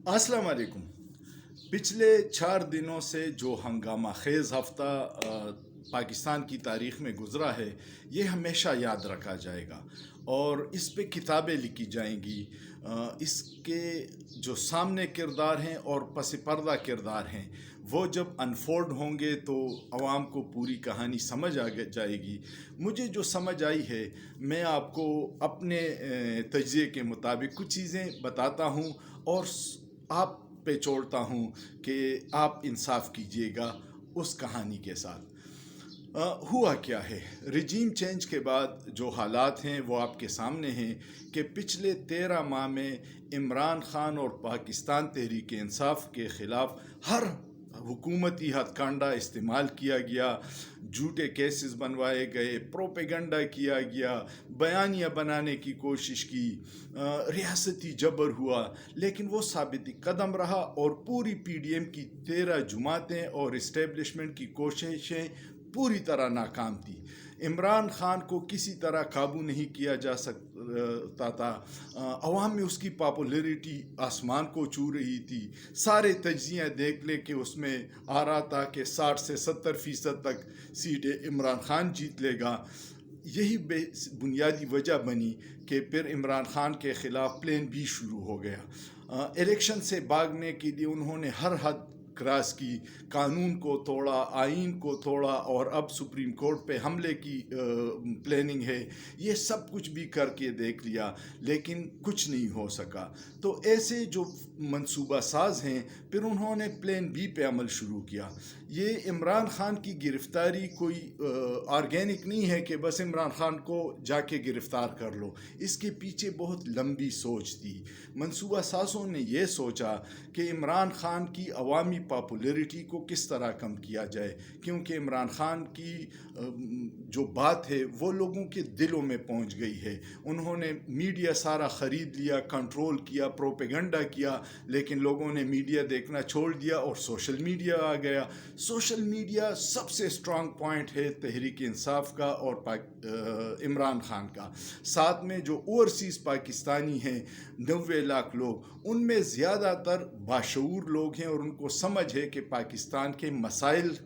अस्सलाम वालेकुम। पिछले 4 दिनों से जो हंगामा खेज़ हफ्ता पाकिस्तान की तारीख़ में गुज़रा है, ये हमेशा याद रखा जाएगा और इस पे किताबें लिखी जाएंगी। इसके जो सामने किरदार हैं और पस पर्दा किरदार हैं, वो जब अनफोल्ड होंगे तो आवाम को पूरी कहानी समझ जाएगी। मुझे जो समझ आई है, मैं आपको अपने तज्ज़िये के मुताबिक कुछ चीज़ें बताता हूँ और आप पे छोड़ता हूँ कि आप इंसाफ कीजिएगा उस कहानी के साथ। हुआ क्या है, रिजीम चेंज के बाद जो हालात हैं वो आपके सामने हैं कि पिछले 13 माह में इमरान खान और पाकिस्तान तहरीक इंसाफ के ख़िलाफ़ हर हुकूमती हथकंडा इस्तेमाल किया गया, झूठे केसेस बनवाए गए, प्रोपेगंडा किया गया, बयानियाँ बनाने की कोशिश की, रियासती जबर हुआ, लेकिन वो साबिती कदम रहा और पूरी PDM की 13 जमातें और इस्टेब्लिशमेंट की कोशिशें पूरी तरह नाकाम थी। इमरान खान को किसी तरह काबू नहीं किया जा सकता था। अवाम में उसकी पॉपुलैरिटी आसमान को छू रही थी। सारे तज्ज़िये देख ले कि उसमें आ रहा था कि 60 से 70% तक सीटें इमरान खान जीत लेगा। यही बुनियादी वजह बनी कि फिर इमरान खान के ख़िलाफ़ प्लान बी शुरू हो गया। इलेक्शन से भागने के लिए उन्होंने हर हद क्रॉस की, कानून को तोड़ा, आइन को तोड़ा और अब सुप्रीम कोर्ट पे हमले की प्लानिंग है। ये सब कुछ भी करके देख लिया, लेकिन कुछ नहीं हो सका। तो ऐसे जो मंसूबा साज हैं, फिर उन्होंने प्लान बी पे अमल शुरू किया। ये इमरान खान की गिरफ्तारी कोई ऑर्गेनिक नहीं है कि बस इमरान खान को जाके गिरफ्तार कर लो। इसके पीछे बहुत लंबी सोच थी। मंसूबा साजों ने यह सोचा कि इमरान खान की अवामी पॉपुलैरिटी को किस तरह कम किया जाए, क्योंकि इमरान खान की जो बात है वो लोगों के दिलों में पहुंच गई है। उन्होंने मीडिया सारा ख़रीद लिया, कंट्रोल किया, प्रोपेगंडा किया, लेकिन लोगों ने मीडिया देखना छोड़ दिया और सोशल मीडिया आ गया। सोशल मीडिया सबसे स्ट्रॉन्ग पॉइंट है तहरीक इंसाफ का और इमरान खान का। साथ में जो ओवरसीज़ पाकिस्तानी हैं 90 लाख लोग, उनमें ज़्यादातर बाशऊर लोग हैं और उनको समझ है कि पाकिस्तान के मसाइल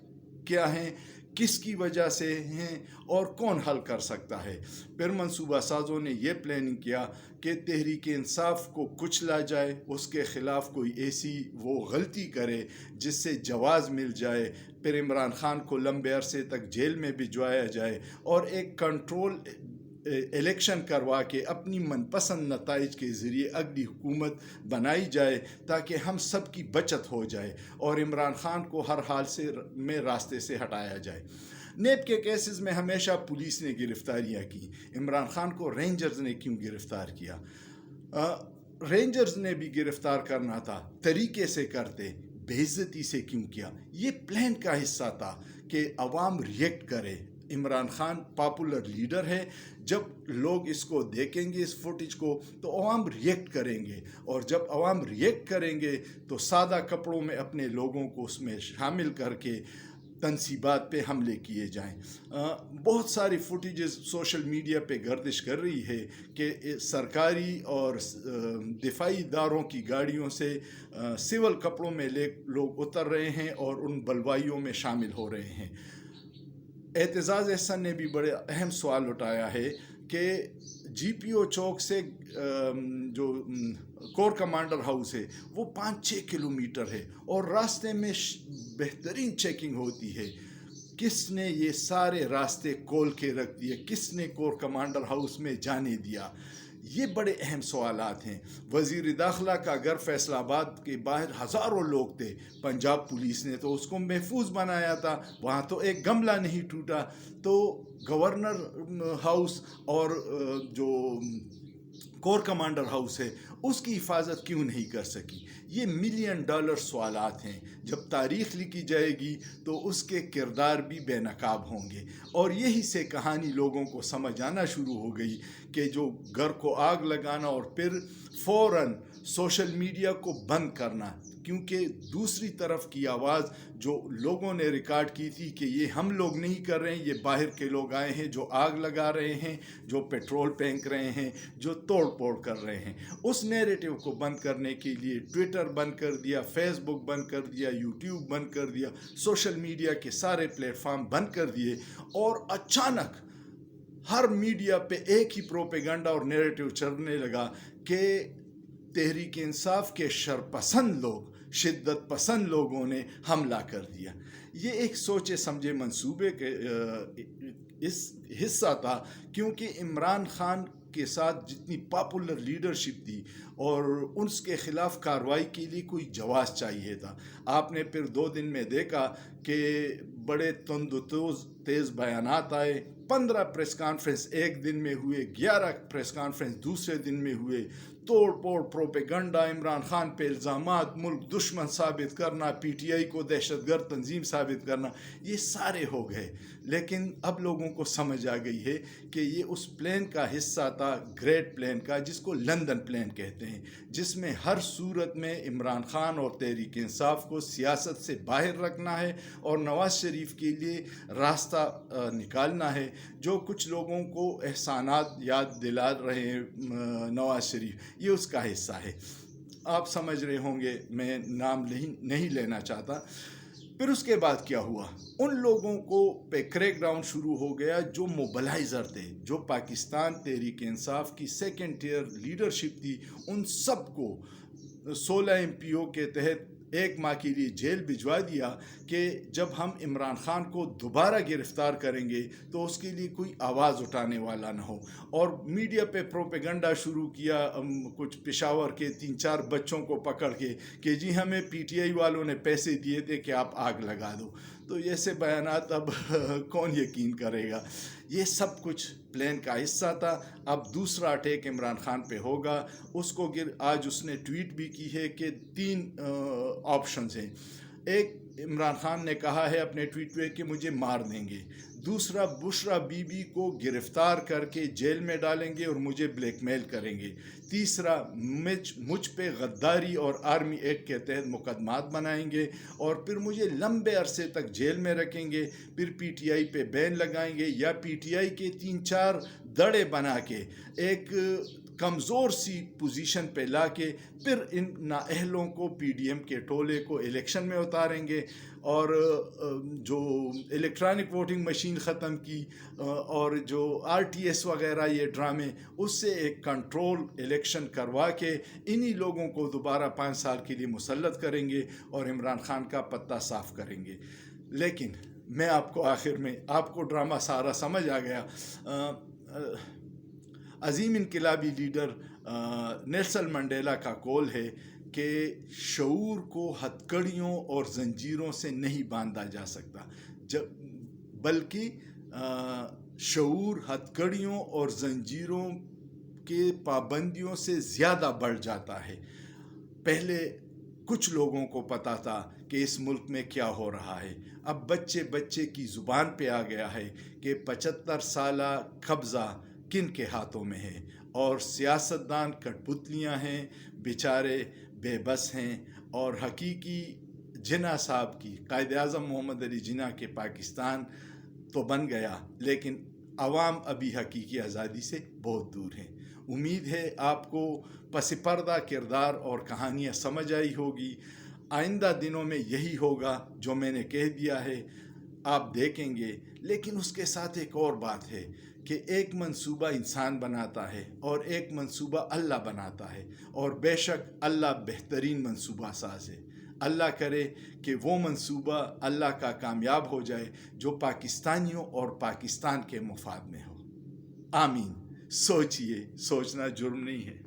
क्या हैं, किसकी वजह से हैं और कौन हल कर सकता है। फिर मंसूबा साजों ने यह प्लानिंग किया कि तहरीक इंसाफ को कुचला जाए, उसके ख़िलाफ़ कोई ऐसी वो गलती करे जिससे जवाज़ मिल जाए, फिर इमरान खान को लंबे अरसे तक जेल में भिजवाया जाए और एक कंट्रोल इलेक्शन करवा के अपनी मनपसंद नताइज के ज़रिए अगली हुकूमत बनाई जाए, ताकि हम सब की बचत हो जाए और इमरान खान को हर हाल से में रास्ते से हटाया जाए। नेब के केसेस में हमेशा पुलिस ने गिरफ्तारियाँ की, इमरान खान को रेंजर्स ने क्यों गिरफ़्तार किया? रेंजर्स ने भी गिरफ़्तार करना था, तरीके से करते, बेइज्जती से क्यों किया? ये प्लान का हिस्सा था कि अवाम रिएक्ट करे। इमरान खान पॉपुलर लीडर है, जब लोग इसको देखेंगे इस फुटेज को तो अवाम रिएक्ट करेंगे, और जब अवाम रिएक्ट करेंगे तो सादा कपड़ों में अपने लोगों को उसमें शामिल करके तनसीबात पे हमले किए जाएं। बहुत सारी फुटेजेस सोशल मीडिया पे गर्दिश कर रही है कि सरकारी और दिफाई इदारों की गाड़ियों से सिविल कपड़ों में लोग उतर रहे हैं और उन बलवाइयों में शामिल हो रहे हैं। एतजाज़ एहसन ने भी बड़े अहम सवाल उठाया है कि GPO चौक से जो कोर कमांडर हाउस है वो 5-6 किलोमीटर है और रास्ते में बेहतरीन चेकिंग होती है। किसने ये सारे रास्ते खोल के रख दिए? किसने कोर कमांडर हाउस में जाने दिया? ये बड़े अहम सवालात हैं। वज़ीर दाखिला का घर फैसलाबाद के बाहर हज़ारों लोग थे, पंजाब पुलिस ने तो उसको महफूज बनाया था, वहाँ तो एक गमला नहीं टूटा। तो गवर्नर हाउस और जो कोर कमांडर हाउस है उसकी हिफाजत क्यों नहीं कर सकी? ये $1 मिलियन सवालात हैं। जब तारीख़ लिखी जाएगी तो उसके किरदार भी बेनकाब होंगे और यही से कहानी लोगों को समझ आना शुरू हो गई कि जो घर को आग लगाना और फिर फ़ौरन सोशल मीडिया को बंद करना, کیونکہ دوسری طرف کی آواز جو لوگوں نے ریکارڈ کی تھی کہ یہ ہم لوگ نہیں کر رہے ہیں، یہ باہر کے لوگ آئے ہیں جو آگ لگا رہے ہیں، جو پیٹرول پھینک رہے ہیں، جو توڑ پھوڑ کر رہے ہیں، اس نیریٹو کو بند کرنے کے لیے ٹویٹر بند کر دیا، فیس بک بند کر دیا، یوٹیوب بند کر دیا، سوشل میڈیا کے سارے پلیٹ فارم بند کر دیے، اور اچانک ہر میڈیا پہ ایک ہی پروپیگنڈا اور نیریٹو چلنے لگا کہ تحریک انصاف کے شرپسند لوگ، شدت پسند لوگوں نے حملہ کر دیا۔ یہ ایک سوچے سمجھے منصوبے کے اس حصہ تھا، کیونکہ عمران خان کے ساتھ جتنی پاپولر لیڈرشپ تھی اور اس کے خلاف کارروائی کے لیے کوئی جواز چاہیے تھا۔ آپ نے پھر 2 دن میں دیکھا کہ بڑے تند و تیز بیانات آئے، 15 پریس کانفرنس ایک دن میں ہوئے، 11 پریس کانفرنس دوسرے دن میں ہوئے، توڑ پھوڑ، پروپیگنڈا، عمران خان پہ الزامات، ملک دشمن ثابت کرنا، پی ٹی آئی کو دہشت گرد تنظیم ثابت کرنا، یہ سارے ہو گئے۔ لیکن اب لوگوں کو سمجھ آ گئی ہے کہ یہ اس پلان کا حصہ تھا، گریٹ پلان کا، جس کو لندن پلان کہتے ہیں، جس میں ہر صورت میں عمران خان اور تحریک انصاف کو سیاست سے باہر رکھنا ہے اور نواز شریف کے لیے راستہ نکالنا ہے۔ جو کچھ لوگوں کو احسانات یاد دلا رہے ہیں نواز شریف، یہ اس کا حصہ ہے۔ آپ سمجھ رہے ہوں گے، میں نام نہیں لینا چاہتا۔ پھر اس کے بعد کیا ہوا؟ ان لوگوں کو پہ کریک ڈاؤن شروع ہو گیا جو موبلائزر تھے، جو پاکستان تحریک انصاف کی سیکنڈ ٹیئر لیڈرشپ تھی، ان سب کو 16 MP کے تحت 1 ماہ کے لیے جیل بھجوا دیا کہ جب ہم عمران خان کو دوبارہ گرفتار کریں گے تو اس کے لیے کوئی آواز اٹھانے والا نہ ہو۔ اور میڈیا پہ پروپیگنڈا شروع کیا، کچھ پشاور کے 3-4 بچوں کو پکڑ کے کہ جی ہمیں پی ٹی آئی والوں نے پیسے دیے تھے کہ آپ آگ لگا دو۔ تو ایسے بیانات اب کون یقین کرے گا؟ یہ سب کچھ پلان کا حصہ تھا۔ اب دوسرا اٹیک عمران خان پہ ہوگا۔ اس کو آج اس نے ٹویٹ بھی کی ہے کہ 3 آپشنز ہیں۔ ایک، عمران خان نے کہا ہے اپنے ٹویٹ پہ کہ مجھے مار دیں گے۔ دوسرا، بشرا بی بی کو گرفتار کر کے جیل میں ڈالیں گے اور مجھے بلیک میل کریں گے۔ تیسرا، مجھ پہ غداری اور آرمی ایکٹ کے تحت مقدمات بنائیں گے اور پھر مجھے لمبے عرصے تک جیل میں رکھیں گے، پھر پی ٹی آئی پہ بین لگائیں گے، یا پی ٹی آئی کے 3-4 دڑے بنا کے ایک کمزور سی پوزیشن پہ لا کے پھر ان نااہلوں کو، پی ڈی ایم کے ٹولے کو الیکشن میں اتاریں گے، اور جو الیکٹرانک ووٹنگ مشین ختم کی اور جو RTS وغیرہ یہ ڈرامے، اس سے ایک کنٹرول الیکشن کروا کے انہی لوگوں کو دوبارہ 5 سال کے لیے مسلط کریں گے اور عمران خان کا پتہ صاف کریں گے۔ لیکن میں آپ کو آخر میں، آپ کو ڈرامہ سارا سمجھ آ گیا۔ عظیم انقلابی لیڈر نیلسن منڈیلا کا قول ہے کہ شعور کو ہتھکڑیوں اور زنجیروں سے نہیں باندھا جا سکتا، بلکہ شعور ہتھکڑیوں اور زنجیروں کے پابندیوں سے زیادہ بڑھ جاتا ہے۔ پہلے کچھ لوگوں کو پتا تھا کہ اس ملک میں کیا ہو رہا ہے، اب بچے بچے کی زبان پہ آ گیا ہے کہ 75 سالہ قبضہ کن کے ہاتھوں میں ہے، اور سیاستدان کٹ پتلیاں ہیں، بیچارے بے بس ہیں، اور حقیقی جناح صاحب کی، قائد اعظم محمد علی جناح کے پاکستان تو بن گیا، لیکن عوام ابھی حقیقی آزادی سے بہت دور ہیں۔ امید ہے آپ کو پس پردہ کردار اور کہانیاں سمجھ آئی ہوگی۔ آئندہ دنوں میں یہی ہوگا جو میں نے کہہ دیا ہے، آپ دیکھیں گے۔ لیکن اس کے ساتھ ایک اور بات ہے کہ ایک منصوبہ انسان بناتا ہے اور ایک منصوبہ اللہ بناتا ہے، اور بے شک اللہ بہترین منصوبہ ساز ہے۔ اللہ کرے کہ وہ منصوبہ اللہ کا کامیاب ہو جائے جو پاکستانیوں اور پاکستان کے مفاد میں ہو۔ آمین۔ سوچئے، سوچنا جرم نہیں ہے۔